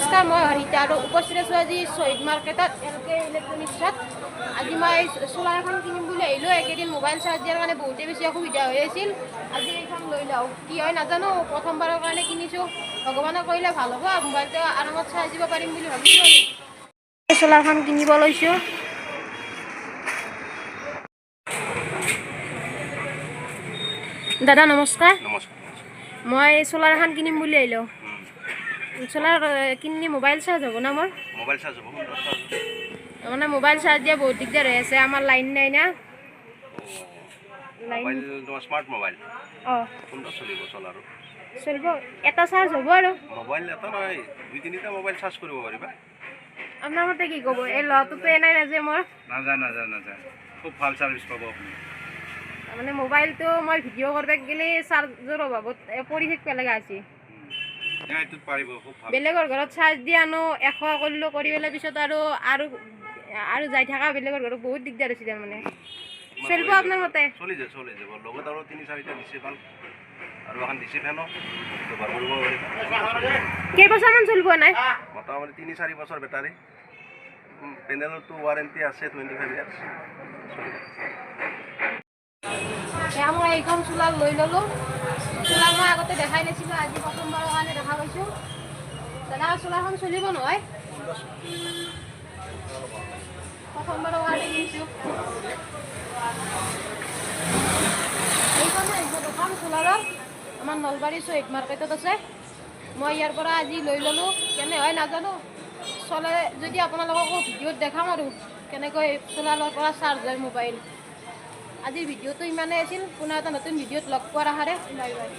নমস্কাৰ, মই হৰিতা আৰু উপস্থিত আছোঁ আজি শ্বহীদ মাৰ্কেটত LK ইলেক্ট্ৰনিক্সত। আজি মই চোলাৰ এখন কিনিম বুলি আহিলোঁ। এইকেইদিন মোবাইল চাৰ্জ দিয়াৰ কাৰণে বহুতেই বেছি অসুবিধা হৈ আছিল। আজি এইখন লৈ লওঁ, কি হয় নাজানো। প্ৰথমবাৰৰ কাৰণে কিনিছোঁ, ভগৱানে কৰিলে ভাল হ'ব। মোবাইলটো আৰামত চাৰ্জ দিব পাৰিম বুলি ভাবিছোঁ। চোলাৰখন কিনিব লৈছোঁ। দাদা নমস্কাৰ। মই চোলাৰ এখন কিনিম বুলি আহিলোঁ। চোলাৰ কিনি মোবাইল চাৰ্জ হ'ব না? মোৰ মোবাইল চাৰ্জ হ'ব। মানে মোবাইল চাৰ্জ দিয়া বহুত দিগদাৰ হৈ আছে, আমাৰ লাইন নাই না। মোবাইল তোমাৰ স্মাৰ্ট মোবাইল কোনটা চলিব? চলিব, এটা চাৰ্জ হ'ব আৰু মোবাইল এটা নহয়, 2-3টা মোবাইল চাৰ্জ কৰিব পাৰিবা। আপোনাৰ মতে কি ক'ব? এই ল'ৰাটোতো এনেই নাযায় মোৰ। নাযায় খুব ভাল চাৰ্ভিছ পাব আপুনি। মানে মোবাইলটো মই ভিডিঅ' কৰিব গ'লে চাৰ্জৰ অভাৱত পৰি থাকিব লগা হৈছে। বেলেগৰ ঘৰত চাৰ্জ দি আনো, 100 কৰিলোঁ, কৰি পেলাই পিছত আৰু যাই থকা বেলেগৰ ঘৰত বহুত দিগদাৰ হৈছে। তাৰমানে চলিব আপোনাৰ মতে? চলি যাব লগত আৰু 3-4টা দিছে ভাল আৰু এখন দিছে ফেনো ব্যৱহাৰ কৰিব পাৰিবা। কেইবছৰমান চলিব? নাই মোটামুটি 3-4 বছৰ বেটাৰী। পেনেলতো ৱাৰেণ্টি আছে 25 ইয়াৰ্ছ। মই এইখন চোলাৰ লৈ ল'লোঁ। চোলাৰ মই আগতে দেখাই নাছিলোঁ, আজি প্ৰথমবাৰৰ কাৰণে দেখা পাইছোঁ। দাদা চোলাৰখন চলিব নহয়? প্ৰথমবাৰৰ কাৰণে কিনিছোঁ। এইখনে দোকান চোলাৰৰ আমাৰ নলবাৰী শ্বহীদ মাৰ্কেটত আছে। মই ইয়াৰ পৰা আজি লৈ ল'লোঁ। কেনে হয় নাজানো, চলে যদি আপোনালোককো ভিডিঅ'ত দেখাম আৰু কেনেকৈ চোলাৰৰ পৰা চাৰ্জ হয় মোবাইল। আজিৰ ভিডিঅ'টো ইমানেই আছিল। পুনৰ এটা নতুন ভিডিঅ'ত লগ পোৱাৰ আশাৰে বাই বাই।